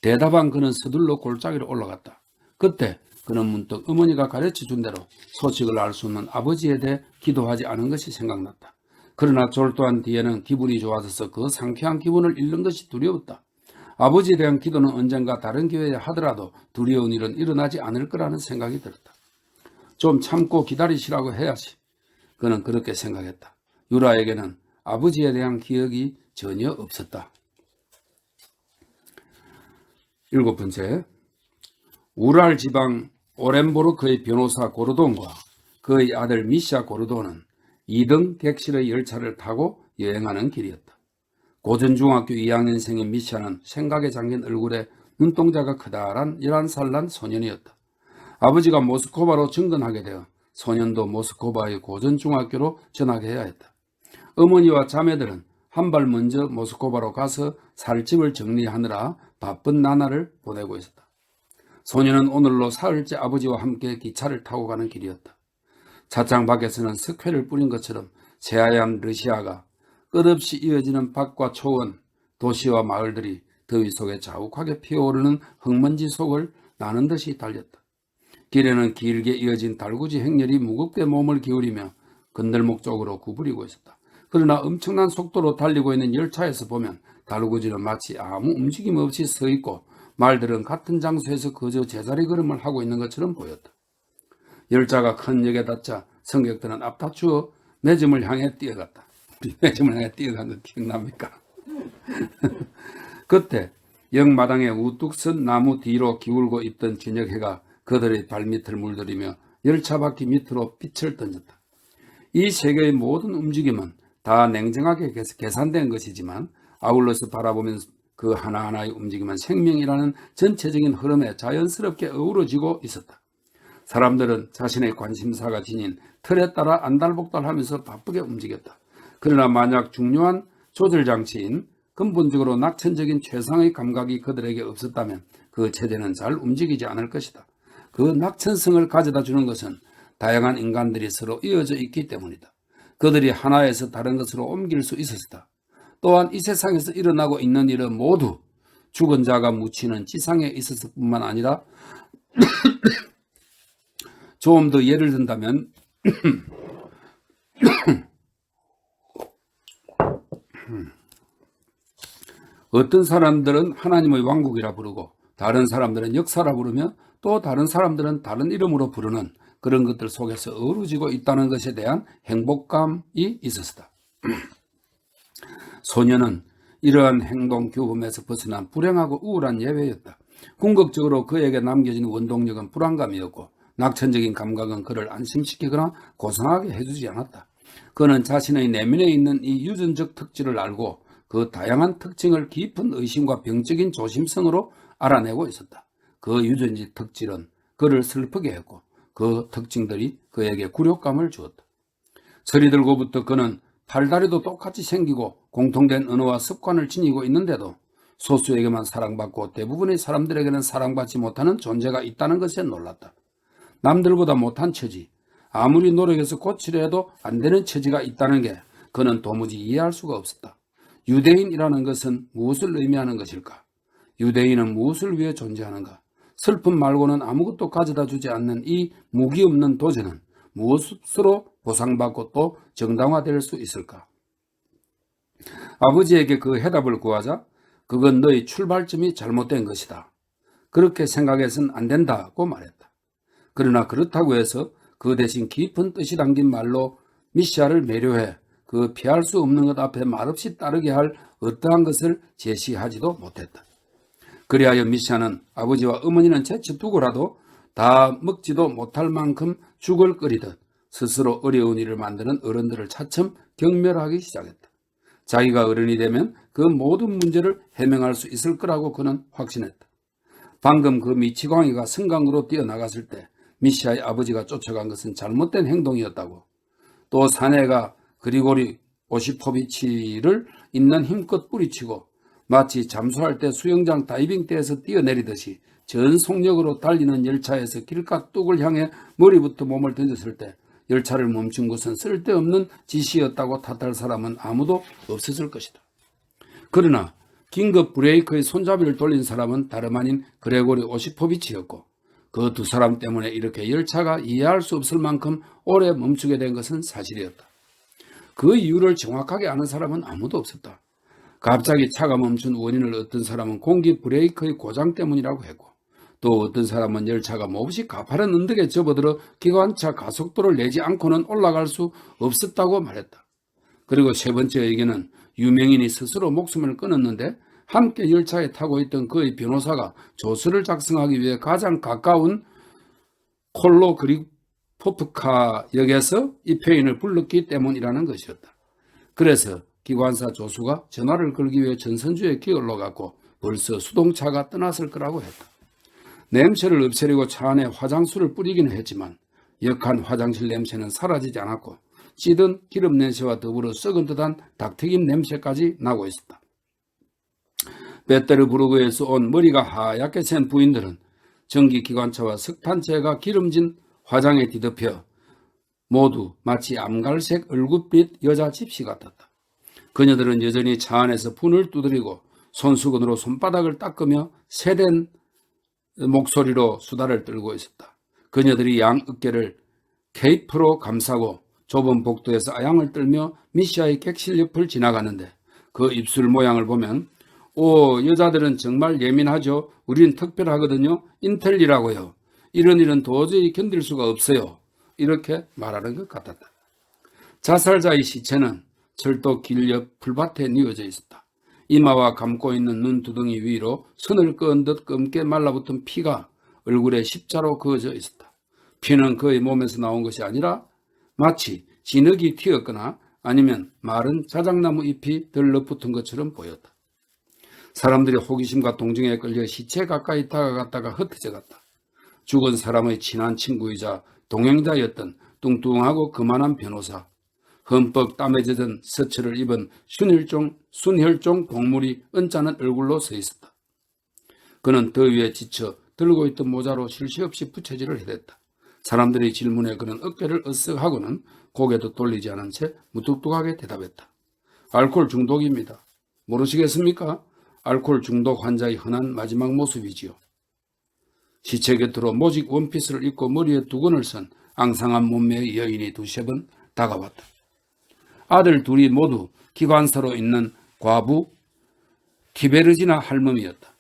대답한 그는 서둘러 골짜기로 올라갔다. 그때 그는 문득 어머니가 가르쳐준 대로 소식을 알 수 없는 아버지에 대해 기도하지 않은 것이 생각났다. 그러나 졸도한 뒤에는 기분이 좋아져서 그 상쾌한 기분을 잃는 것이 두려웠다. 아버지에 대한 기도는 언젠가 다른 기회에 하더라도 두려운 일은 일어나지 않을 거라는 생각이 들었다. 좀 참고 기다리시라고 해야지. 그는 그렇게 생각했다. 유라에게는 아버지에 대한 기억이 전혀 없었다. 7번째, 우랄 지방 오렌보르크의 변호사 고르돈과 그의 아들 미샤 고르돈은 2등 객실의 열차를 타고 여행하는 길이었다. 고전중학교 2학년생인 미샤는 생각에 잠긴 얼굴에 눈동자가 커다란 11살 난 소년이었다. 아버지가 모스크바로 정근하게 되어 소년도 모스크바의 고전중학교로 전학해야 했다. 어머니와 자매들은 한 발 먼저 모스크바로 가서 살집을 정리하느라 바쁜 나날을 보내고 있었다. 소년은 오늘로 사흘째 아버지와 함께 기차를 타고 가는 길이었다. 차창 밖에서는 석회를 뿌린 것처럼 새하얀 러시아가 끝없이 이어지는 밭과 초원, 도시와 마을들이 더위 속에 자욱하게 피어오르는 흙먼지 속을 나는 듯이 달렸다. 길에는 길게 이어진 달구지 행렬이 무겁게 몸을 기울이며 건들목 쪽으로 구부리고 있었다. 그러나 엄청난 속도로 달리고 있는 열차에서 보면 달구지는 마치 아무 움직임 없이 서 있고 말들은 같은 장소에서 그저 제자리 걸음을 하고 있는 것처럼 보였다. 열차가 큰 역에 닿자 승객들은 앞다투어 매점을 향해 뛰어갔다. 매점을 향해 뛰어간 거 기억납니까? 그때 역마당에 우뚝 선 나무 뒤로 기울고 있던 저녁해가 그들의 발밑을 물들이며 열차 바퀴 밑으로 빛을 던졌다. 이 세계의 모든 움직임은 다 냉정하게 계산된 것이지만 아울러서 바라보면 그 하나하나의 움직임은 생명이라는 전체적인 흐름에 자연스럽게 어우러지고 있었다. 사람들은 자신의 관심사가 지닌 틀에 따라 안달복달하면서 바쁘게 움직였다. 그러나 만약 중요한 조절장치인 근본적으로 낙천적인 최상의 감각이 그들에게 없었다면 그 체제는 잘 움직이지 않을 것이다. 그 낙천성을 가져다 주는 것은 다양한 인간들이 서로 이어져 있기 때문이다. 그들이 하나에서 다른 것으로 옮길 수 있었다. 또한 이 세상에서 일어나고 있는 일은 모두 죽은 자가 묻히는 지상에 있었을 뿐만 아니라 좀 더 예를 든다면 어떤 사람들은 하나님의 왕국이라 부르고 다른 사람들은 역사라 부르며 또 다른 사람들은 다른 이름으로 부르는 그런 것들 속에서 어우러지고 있다는 것에 대한 행복감이 있었다. 소녀는 이러한 행동 규범에서 벗어난 불행하고 우울한 예외였다. 궁극적으로 그에게 남겨진 원동력은 불안감이었고 낙천적인 감각은 그를 안심시키거나 고상하게 해주지 않았다. 그는 자신의 내면에 있는 이 유전적 특질을 알고 그 다양한 특징을 깊은 의심과 병적인 조심성으로 알아내고 있었다. 그 유전적 특질은 그를 슬프게 했고 그 특징들이 그에게 굴욕감을 주었다. 서리 들고부터 그는 팔다리도 똑같이 생기고 공통된 언어와 습관을 지니고 있는데도 소수에게만 사랑받고 대부분의 사람들에게는 사랑받지 못하는 존재가 있다는 것에 놀랐다. 남들보다 못한 처지, 아무리 노력해서 고치려 해도 안 되는 처지가 있다는 게 그는 도무지 이해할 수가 없었다. 유대인이라는 것은 무엇을 의미하는 것일까? 유대인은 무엇을 위해 존재하는가? 슬픔 말고는 아무것도 가져다 주지 않는 이 무기 없는 도전은 무엇으로 보상받고 또 정당화될 수 있을까? 아버지에게 그 해답을 구하자 그건 너희 출발점이 잘못된 것이다. 그렇게 생각해서는 안 된다고 말했다. 그러나 그렇다고 해서 그 대신 깊은 뜻이 담긴 말로 미시아를 매료해 그 피할 수 없는 것 앞에 말없이 따르게 할 어떠한 것을 제시하지도 못했다. 그리하여 미시아는 아버지와 어머니는 채찍 두고라도 다 먹지도 못할 만큼 죽을 끓이듯 스스로 어려운 일을 만드는 어른들을 차츰 경멸하기 시작했다. 자기가 어른이 되면 그 모든 문제를 해명할 수 있을 거라고 그는 확신했다. 방금 그 미치광이가 승강으로 뛰어나갔을 때 미시아의 아버지가 쫓아간 것은 잘못된 행동이었다고, 또 사내가 그리고리 오시포비치를 있는 힘껏 뿌리치고 마치 잠수할 때 수영장 다이빙대에서 뛰어내리듯이 전 속력으로 달리는 열차에서 길가 뚝을 향해 머리부터 몸을 던졌을 때 열차를 멈춘 것은 쓸데없는 짓이었다고 탓할 사람은 아무도 없었을 것이다. 그러나 긴급 브레이크의 손잡이를 돌린 사람은 다름 아닌 그레고리 오시포비치였고, 그 두 사람 때문에 이렇게 열차가 이해할 수 없을 만큼 오래 멈추게 된 것은 사실이었다. 그 이유를 정확하게 아는 사람은 아무도 없었다. 갑자기 차가 멈춘 원인을 어떤 사람은 공기 브레이크의 고장 때문이라고 했고, 또 어떤 사람은 열차가 몹시 가파른 언덕에 접어들어 기관차 가속도를 내지 않고는 올라갈 수 없었다고 말했다. 그리고 세 번째 의견은 유명인이 스스로 목숨을 끊었는데 함께 열차에 타고 있던 그의 변호사가 조서를 작성하기 위해 가장 가까운 콜로그리포프카 역에서 이 표현을 불렀기 때문이라는 것이었다. 그래서 기관사 조수가 전화를 걸기 위해 전선주에 기어올라 갔고 벌써 수동차가 떠났을 거라고 했다. 냄새를 없애려고 차 안에 화장수를 뿌리기는 했지만 역한 화장실 냄새는 사라지지 않았고 찌든 기름 냄새와 더불어 썩은 듯한 닭튀김 냄새까지 나고 있었다. 베테르부르크에서 온 머리가 하얗게 센 부인들은 전기기관차와 석탄체가 기름진 화장에 뒤덮여 모두 마치 암갈색 얼굴빛 여자 집시 같았다. 그녀들은 여전히 차 안에서 분을 두드리고 손수건으로 손바닥을 닦으며 세된 목소리로 수다를 떨고 있었다. 그녀들이 양 어깨를 케이프로 감싸고 좁은 복도에서 아양을 떨며 미시아의 객실 옆을 지나가는데 그 입술 모양을 보면 여자들은 정말 예민하죠. 우린 특별하거든요. 인텔리라고요. 이런 일은 도저히 견딜 수가 없어요. 이렇게 말하는 것 같았다. 자살자의 시체는 철도 길 옆 풀밭에 뉘어져 있었다. 이마와 감고 있는 눈두덩이 위로 선을 그은 듯 검게 말라붙은 피가 얼굴에 십자로 그어져 있었다. 피는 그의 몸에서 나온 것이 아니라 마치 진흙이 튀었거나 아니면 마른 자작나무 잎이 들러붙은 것처럼 보였다. 사람들이 호기심과 동정에 끌려 시체 가까이 다가갔다가 흩어져 갔다. 죽은 사람의 친한 친구이자 동행자였던 뚱뚱하고 그만한 변호사, 흠뻑 땀에 젖은 서처를 입은 순혈종 동물이 언짢은 얼굴로 서 있었다. 그는 더위에 지쳐 들고 있던 모자로 쉴 새 없이 부채질을 해댔다. 사람들의 질문에 그는 어깨를 으쓱하고는 고개도 돌리지 않은 채 무뚝뚝하게 대답했다. 알코올 중독입니다. 모르시겠습니까? 알코올 중독 환자의 흔한 마지막 모습이지요. 시체 곁으로 모직 원피스를 입고 머리에 두건을 쓴 앙상한 몸매의 여인이 두세 번 다가왔다. 아들 둘이 모두 기관사로 있는 과부 키베르지나 할멈이었다.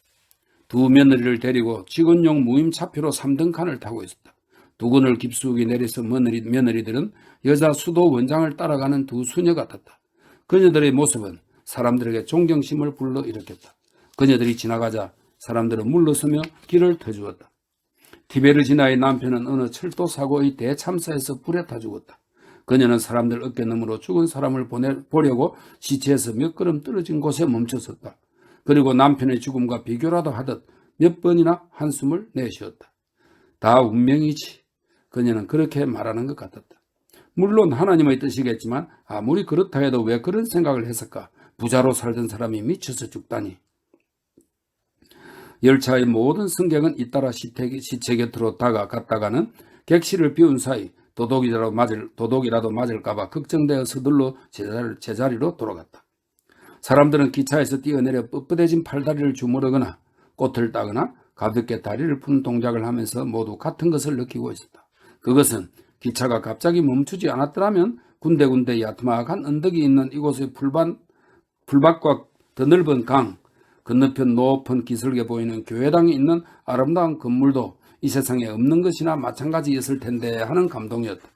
두 며느리를 데리고 직원용 무임차표로 3등 칸을 타고 있었다. 두건을 깊숙이 내려서 며느리들은 여자 수도 원장을 따라가는 두 수녀 같았다. 그녀들의 모습은 사람들에게 존경심을 불러일으켰다. 그녀들이 지나가자 사람들은 물러서며 길을 터주었다. 티베르지나의 남편은 어느 철도 사고의 대참사에서 불에 타 죽었다. 그녀는 사람들 어깨너머로 죽은 사람을 보려고 시체에서 몇 걸음 떨어진 곳에 멈췄었다. 그리고 남편의 죽음과 비교라도 하듯 몇 번이나 한숨을 내쉬었다. 다 운명이지. 그녀는 그렇게 말하는 것 같았다. 물론 하나님의 뜻이겠지만 아무리 그렇다 해도 왜 그런 생각을 했을까? 부자로 살던 사람이 미쳐서 죽다니. 열차의 모든 승객은 잇따라 시체 곁으로 다가갔다가는 객실을 비운 사이 도둑이라도 맞을까봐 걱정되어 서둘러 제자리로 돌아갔다. 사람들은 기차에서 뛰어내려 뻣뻣해진 팔다리를 주무르거나 꽃을 따거나 가볍게 다리를 푸는 동작을 하면서 모두 같은 것을 느끼고 있었다. 그것은 기차가 갑자기 멈추지 않았더라면 군데군데 야트막한 언덕이 있는 이곳의 풀밭과 더 넓은 강, 건너편 높은 기슭에 보이는 교회당이 있는 아름다운 건물도 이 세상에 없는 것이나 마찬가지였을 텐데 하는 감동이었다.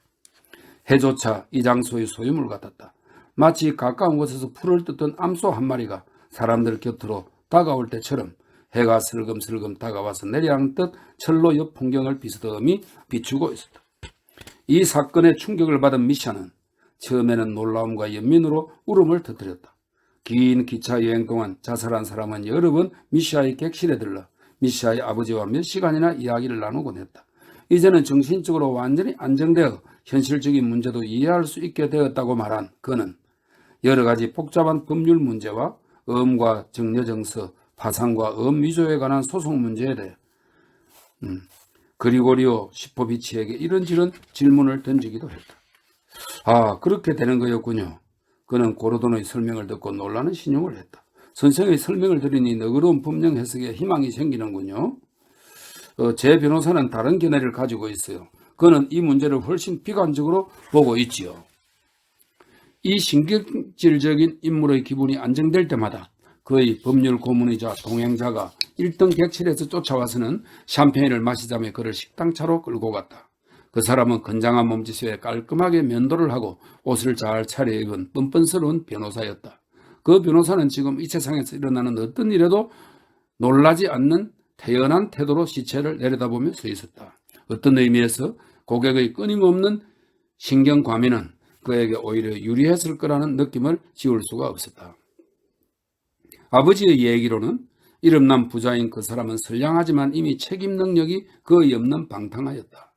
해조차 이 장소의 소유물 같았다. 마치 가까운 곳에서 풀을 뜯던 암소 한 마리가 사람들 곁으로 다가올 때처럼 해가 슬금슬금 다가와서 내려앉듯 철로 옆 풍경을 비스듬히 비추고 있었다. 이 사건에 충격을 받은 미샤는 처음에는 놀라움과 연민으로 울음을 터뜨렸다. 긴 기차 여행 동안 자살한 사람은 여러 번 미샤의 객실에 들러 미샤의 아버지와 몇 시간이나 이야기를 나누곤 했다. 이제는 정신적으로 완전히 안정되어 현실적인 문제도 이해할 수 있게 되었다고 말한 그는 여러 가지 복잡한 법률 문제와 어음과 정려정서, 파상과 어음 위조에 관한 소송 문제에 대해 그리고리오 시포비치에게 이런저런 질문을 던지기도 했다. 아, 그렇게 되는 거였군요. 그는 고르돈의 설명을 듣고 놀라는 신용을 했다. 선생의 설명을 들으니 너그러운 법령 해석에 희망이 생기는군요. 제 변호사는 다른 견해를 가지고 있어요. 그는 이 문제를 훨씬 비관적으로 보고 있지요. 이 신경질적인 인물의 기분이 안정될 때마다 그의 법률 고문이자 동행자가 1등 객실에서 쫓아와서는 샴페인을 마시자며 그를 식당차로 끌고 갔다. 그 사람은 건장한 몸짓에 깔끔하게 면도를 하고 옷을 잘 차려입은 뻔뻔스러운 변호사였다. 그 변호사는 지금 이 세상에서 일어나는 어떤 일에도 놀라지 않는 태연한 태도로 시체를 내려다보며 서 있었다. 어떤 의미에서 고객의 끊임없는 신경과민은 그에게 오히려 유리했을 거라는 느낌을 지울 수가 없었다. 아버지의 얘기로는 이름난 부자인 그 사람은 선량하지만 이미 책임 능력이 거의 없는 방탕하였다.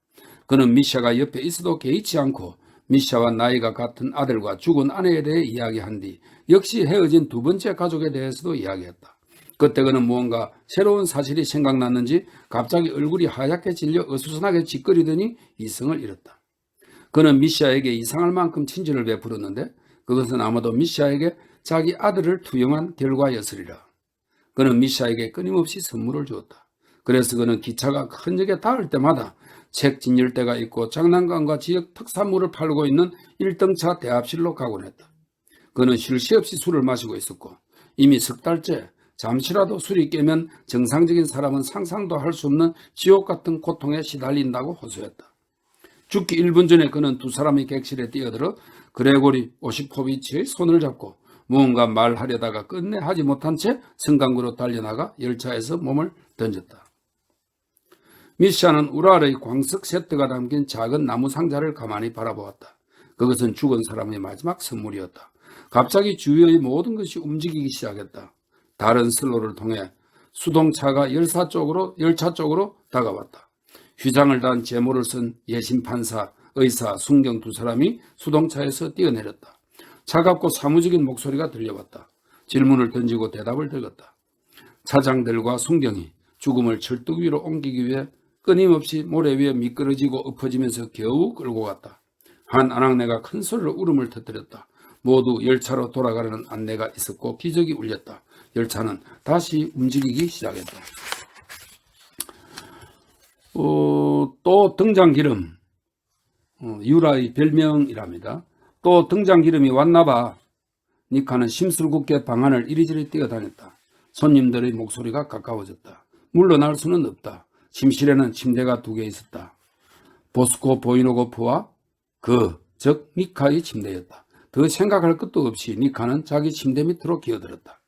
그는 미샤가 옆에 있어도 개의치 않고 미샤와 나이가 같은 아들과 죽은 아내에 대해 이야기한 뒤 역시 헤어진 두 번째 가족에 대해서도 이야기했다. 그때 그는 무언가 새로운 사실이 생각났는지 갑자기 얼굴이 하얗게 질려 어수선하게 짓거리더니 이성을 잃었다. 그는 미샤에게 이상할 만큼 친절을 베풀었는데 그것은 아마도 미샤에게 자기 아들을 투영한 결과였으리라. 그는 미샤에게 끊임없이 선물을 주었다. 그래서 그는 기차가 큰 역에 닿을 때마다 책 진열대가 있고 장난감과 지역 특산물을 팔고 있는 1등차 대합실로 가곤 했다. 그는 쉴 새 없이 술을 마시고 있었고 이미 석 달째 잠시라도 술이 깨면 정상적인 사람은 상상도 할 수 없는 지옥 같은 고통에 시달린다고 호소했다. 죽기 1분 전에 그는 두 사람의 객실에 뛰어들어 그레고리 오시포비치의 손을 잡고 무언가 말하려다가 끝내 하지 못한 채 승강구로 달려나가 열차에서 몸을 던졌다. 미샤는 우랄의 광석 세트가 담긴 작은 나무 상자를 가만히 바라보았다. 그것은 죽은 사람의 마지막 선물이었다. 갑자기 주위의 모든 것이 움직이기 시작했다. 다른 선로를 통해 수동차가 열차 쪽으로 다가왔다. 휘장을 단 제모를 쓴 예심판사, 의사, 순경 두 사람이 수동차에서 뛰어내렸다. 차갑고 사무적인 목소리가 들려왔다. 질문을 던지고 대답을 들었다. 차장들과 순경이 죽음을 철뚝 위로 옮기기 위해 끊임없이 모래 위에 미끄러지고 엎어지면서 겨우 끌고 갔다. 한 아낙네가 큰 소리로 울음을 터뜨렸다. 모두 열차로 돌아가려는 안내가 있었고 기적이 울렸다. 열차는 다시 움직이기 시작했다. 또 등장기름, 유라의 별명이랍니다. 또 등장기름이 왔나봐. 니카는 심술궂게 방 안을 이리저리 뛰어다녔다. 손님들의 목소리가 가까워졌다. 물러날 수는 없다. 침실에는 침대가 2개 있었다. 보스코 보이노고프와 즉 니카의 침대였다. 더 생각할 것도 없이 니카는 자기 침대 밑으로 기어들었다.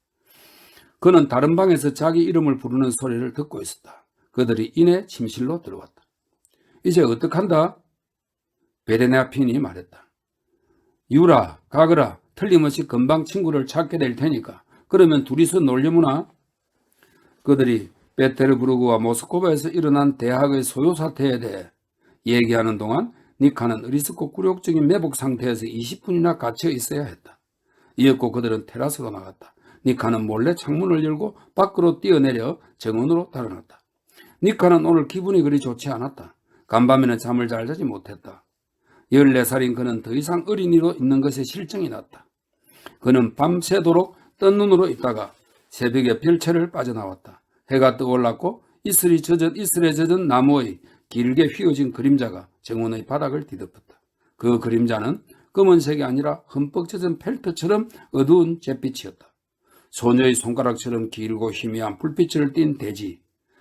그는 다른 방에서 자기 이름을 부르는 소리를 듣고 있었다. 그들이 이내 침실로 들어왔다. 이제 어떡한다? 베레나핀이 말했다. 유라, 가거라. 틀림없이 금방 친구를 찾게 될 테니까. 그러면 둘이서 놀려무나? 그들이 페테르부르크와 모스크바에서 일어난 대학의 소요 사태에 대해 얘기하는 동안 니카는 어리석고 굴욕적인 매복 상태에서 20분이나 갇혀 있어야 했다. 이었고 그들은 테라스로 나갔다. 니카는 몰래 창문을 열고 밖으로 뛰어내려 정원으로 달아났다. 니카는 오늘 기분이 그리 좋지 않았다. 간밤에는 잠을 잘 자지 못했다. 14살인 그는 더 이상 어린이로 있는 것에 실증이 났다. 그는 밤새도록 뜬 눈으로 있다가 새벽에 별채를 빠져나왔다. 해가 떠올랐고 이슬에 젖은 나무의 길게 휘어진 그림자가 정원의 바닥을 뒤덮었다. 그 그림자는 검은색이 아니라 흠뻑 젖은 펠트처럼 어두운 잿빛이었다. 소녀의 손가락처럼 길고 희미한 불빛을 띤 대지,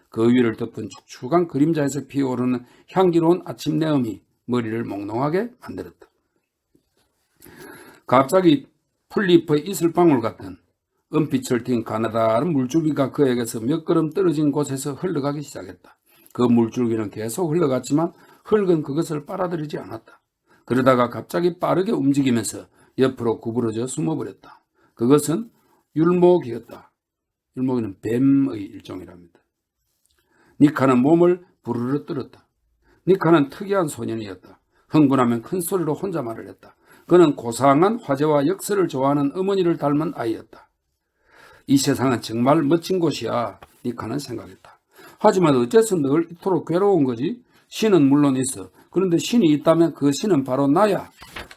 그 위를 덮은 축축한 그림자에서 피어오르는 향기로운 아침 내음이 머리를 몽롱하게 만들었다. 갑자기 풀잎의 이슬방울 같은 은빛을 띤 가느다란 물줄기가 그에게서 몇 걸음 떨어진 곳에서 흘러가기 시작했다. 그 물줄기는 계속 흘러갔지만 흙은 그것을 빨아들이지 않았다. 그러다가 갑자기 빠르게 움직이면서 옆으로 구부러져 숨어버렸다. 그것은 율목이었다. 율목이는 뱀의 일종이랍니다. 니카는 몸을 부르르 떨었다. 니카는 특이한 소년이었다. 흥분하면 큰 소리로 혼자 말을 했다. 그는 고상한 화제와 역사를 좋아하는 어머니를 닮은 아이였다. 이 세상은 정말 멋진 곳이야, 니카는 생각했다. 하지만 어째서 늘 이토록 괴로운 거지? 신은 물론 있어. 그런데 신이 있다면 그 신은 바로 나야.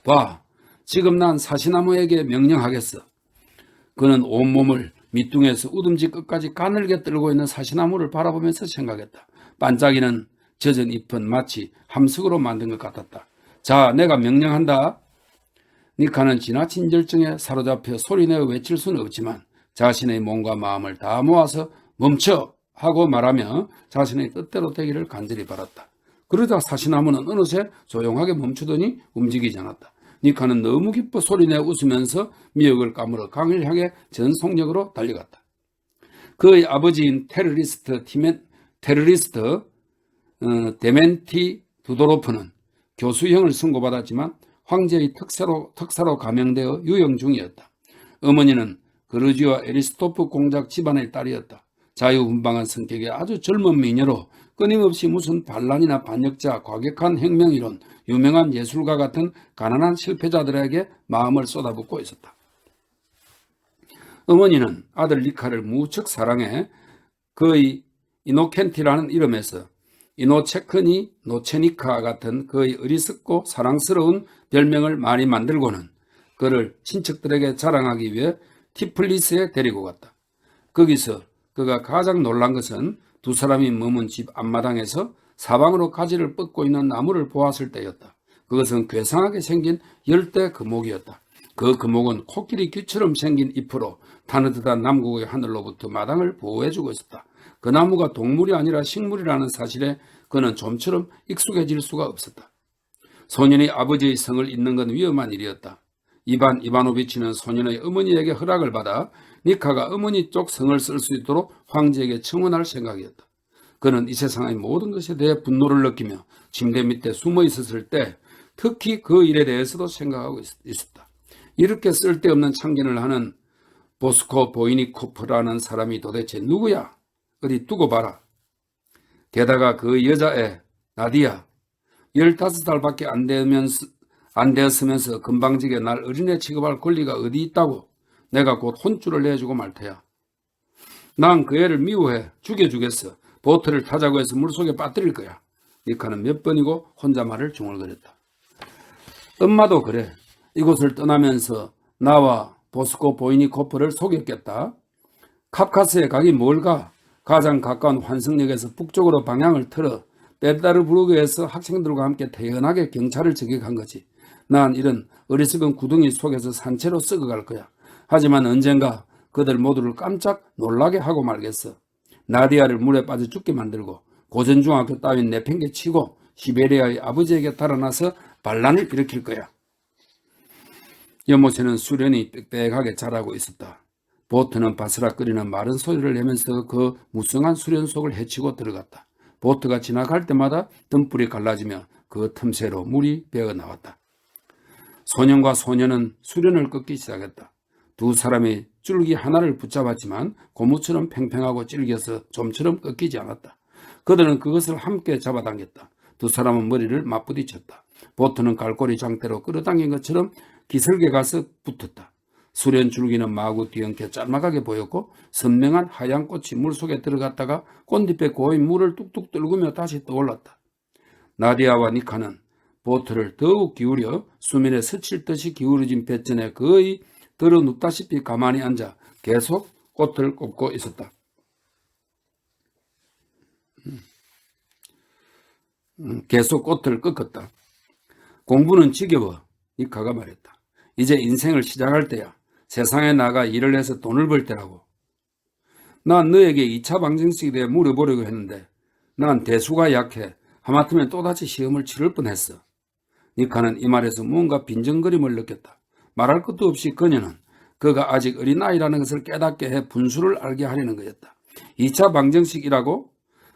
봐, 지금 난 사시나무에게 명령하겠어. 그는 온몸을 밑둥에서 우듬지 끝까지 가늘게 떨고 있는 사시나무를 바라보면서 생각했다. 반짝이는 젖은 잎은 마치 함석으로 만든 것 같았다. 자, 내가 명령한다. 니카는 지나친 열정에 사로잡혀 소리내어 외칠 수는 없지만 자신의 몸과 마음을 다 모아서 멈춰! 하고 말하며 자신의 뜻대로 되기를 간절히 바랐다. 그러자 사시나무는 어느새 조용하게 멈추더니 움직이지 않았다. 니카는 너무 기뻐 소리내 웃으면서 미역을 까물어 강을 향해 전속력으로 달려갔다. 그의 아버지인 데멘티 두도로프는 교수형을 선고받았지만 황제의 특사로 감형되어 유영 중이었다. 어머니는 그르지와 에리스토프 공작 집안의 딸이었다. 자유분방한 성격의 아주 젊은 미녀로 끊임없이 무슨 반란이나 반역자, 과격한 혁명이론, 유명한 예술가 같은 가난한 실패자들에게 마음을 쏟아붓고 있었다. 어머니는 아들 니카를 무척 사랑해 그의 이노켄티라는 이름에서 이노체크니 노체니카 같은 그의 어리석고 사랑스러운 별명을 많이 만들고는 그를 친척들에게 자랑하기 위해 티플리스에 데리고 갔다. 거기서 그가 가장 놀란 것은 두 사람이 머문 집 앞마당에서 사방으로 가지를 뻗고 있는 나무를 보았을 때였다. 그것은 괴상하게 생긴 열대 금옥이었다. 그 금옥은 코끼리 귀처럼 생긴 잎으로 타느듯한 남극의 하늘로부터 마당을 보호해주고 있었다. 그 나무가 동물이 아니라 식물이라는 사실에 그는 좀처럼 익숙해질 수가 없었다. 소년이 아버지의 성을 잇는 건 위험한 일이었다. 이반 이바노비치는 소년의 어머니에게 허락을 받아 니카가 어머니 쪽 성을 쓸 수 있도록 황제에게 청원할 생각이었다. 그는 이 세상의 모든 것에 대해 분노를 느끼며 침대 밑에 숨어 있었을 때 특히 그 일에 대해서도 생각하고 있었다. 이렇게 쓸데없는 참견을 하는 보스코 보이니코프라는 사람이 도대체 누구야? 어디 두고 봐라. 게다가 그 여자애 나디아 15살밖에 안 되었으면서 금방지게 날 어린애 취급할 권리가 어디 있다고. 내가 곧 혼쭐을 내주고 말 테야. 난 그 애를 미워해. 죽여주겠어. 보트를 타자고 해서 물속에 빠뜨릴 거야. 니카는 몇 번이고 혼자 말을 중얼거렸다. 엄마도 그래. 이곳을 떠나면서 나와 보스코 보이니코프를 속였겠다. 카프카스에 가긴 뭘 가. 가장 가까운 환승역에서 북쪽으로 방향을 틀어 페테르부르크에서 학생들과 함께 태연하게 경찰을 저격한 거지. 난 이런 어리석은 구덩이 속에서 산채로 썩어갈 거야. 하지만 언젠가 그들 모두를 깜짝 놀라게 하고 말겠어. 나디아를 물에 빠져 죽게 만들고 고전중학교 따윈 내팽개치고 시베리아의 아버지에게 달아나서 반란을 일으킬 거야. 연못에는 수련이 빽빽하게 자라고 있었다. 보트는 바스락거리는 마른 소리를 내면서 그 무성한 수련 속을 헤치고 들어갔다. 보트가 지나갈 때마다 등불이 갈라지며 그 틈새로 물이 배어나왔다. 소년과 소녀는 수련을 끊기 시작했다. 두 사람이 줄기 하나를 붙잡았지만 고무처럼 팽팽하고 질겨서 좀처럼 꺾이지 않았다. 그들은 그것을 함께 잡아당겼다. 두 사람은 머리를 맞부딪혔다. 보트는 갈고리 장대로 끌어당긴 것처럼 기슭에 가서 붙었다. 수련 줄기는 마구 뒤엉켜 짤막하게 보였고 선명한 하얀 꽃이 물속에 들어갔다가 꽃잎에 고인 물을 뚝뚝 떨구며 다시 떠올랐다. 나디아와 니카는 보트를 더욱 기울여 수면에 스칠 듯이 기울어진 뱃전에 거의 들어 눕다시피 가만히 앉아 계속 꽃을 꼽고 있었다. 계속 꽃을 꺾었다. 공부는 지겨워. 니카가 말했다. 이제 인생을 시작할 때야. 세상에 나가 일을 해서 돈을 벌 때라고. 난 너에게 2차 방정식에 대해 물어보려고 했는데 난 대수가 약해. 하마터면 또다시 시험을 치를 뻔했어. 니카는 이 말에서 뭔가 빈정거림을 느꼈다. 말할 것도 없이 그녀는 그가 아직 어린아이라는 것을 깨닫게 해 분수를 알게 하려는 거였다. 2차 방정식이라고?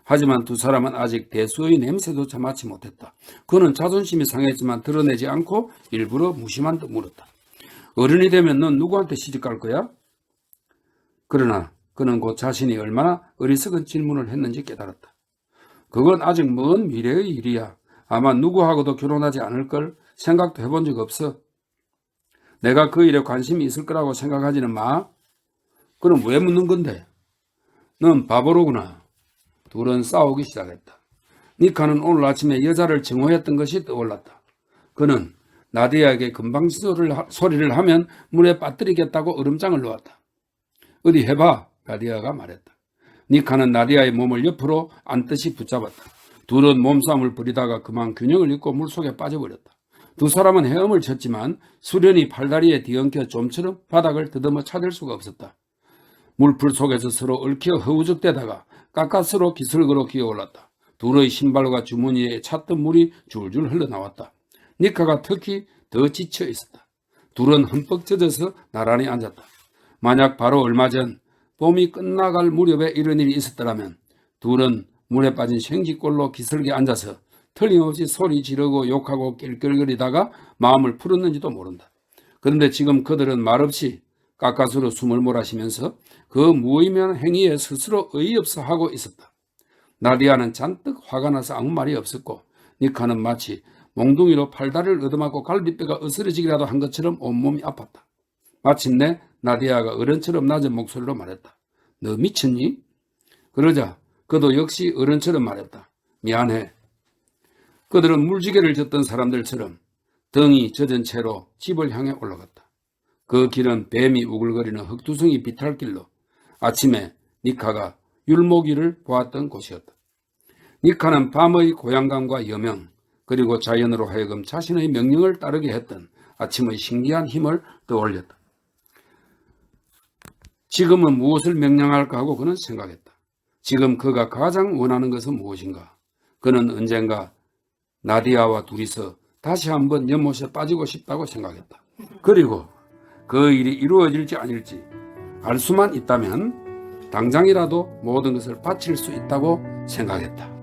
하지만 두 사람은 아직 대수의 냄새도 참지 못했다. 그는 자존심이 상했지만 드러내지 않고 일부러 무심한 듯 물었다. 어른이 되면 넌 누구한테 시집갈 거야? 그러나 그는 곧 자신이 얼마나 어리석은 질문을 했는지 깨달았다. 그건 아직 먼 미래의 일이야. 아마 누구하고도 결혼하지 않을 걸. 생각도 해본 적 없어. 내가 그 일에 관심이 있을 거라고 생각하지는 마. 그럼 왜 묻는 건데? 넌 바보로구나. 둘은 싸우기 시작했다. 니카는 오늘 아침에 여자를 증오했던 것이 떠올랐다. 그는 나디아에게 금방 소리를 하면 물에 빠뜨리겠다고 얼음장을 놓았다. 어디 해봐, 나디아가 말했다. 니카는 나디아의 몸을 옆으로 안듯이 붙잡았다. 둘은 몸싸움을 벌이다가 그만 균형을 잃고 물속에 빠져버렸다. 두 사람은 헤엄을 쳤지만 수련이 팔다리에 뒤엉켜 좀처럼 바닥을 더듬어 찾을 수가 없었다. 물풀 속에서 서로 얽혀 허우적대다가 가까스로 기슭으로 기어올랐다. 둘의 신발과 주머니에 찼던 물이 줄줄 흘러나왔다. 니카가 특히 더 지쳐 있었다. 둘은 흠뻑 젖어서 나란히 앉았다. 만약 바로 얼마 전 봄이 끝나갈 무렵에 이런 일이 있었더라면 둘은 물에 빠진 생쥐꼴로 기슭에 앉아서 틀림없이 소리 지르고 욕하고 낄낄거리다가 마음을 풀었는지도 모른다. 그런데 지금 그들은 말없이 가까스로 숨을 몰아쉬면서 그 무의미한 행위에 스스로 어이없어 하고 있었다. 나디아는 잔뜩 화가 나서 아무 말이 없었고 니카는 마치 몽둥이로 팔다리를 얻어맞고 갈비뼈가 으스러지기라도 한 것처럼 온몸이 아팠다. 마침내 나디아가 어른처럼 낮은 목소리로 말했다. 너 미쳤니? 그러자 그도 역시 어른처럼 말했다. 미안해. 그들은 물지개를 젓던 사람들처럼 등이 젖은 채로 집을 향해 올라갔다. 그 길은 뱀이 우글거리는 흙두성이 비탈길로 아침에 니카가 율목이를 보았던 곳이었다. 니카는 밤의 고향감과 여명 그리고 자연으로 하여금 자신의 명령을 따르게 했던 아침의 신기한 힘을 떠올렸다. 지금은 무엇을 명령할까 하고 그는 생각했다. 지금 그가 가장 원하는 것은 무엇인가? 그는 언젠가 나디아와 둘이서 다시 한번 연못에 빠지고 싶다고 생각했다. 그리고 그 일이 이루어질지 아닐지 알 수만 있다면 당장이라도 모든 것을 바칠 수 있다고 생각했다.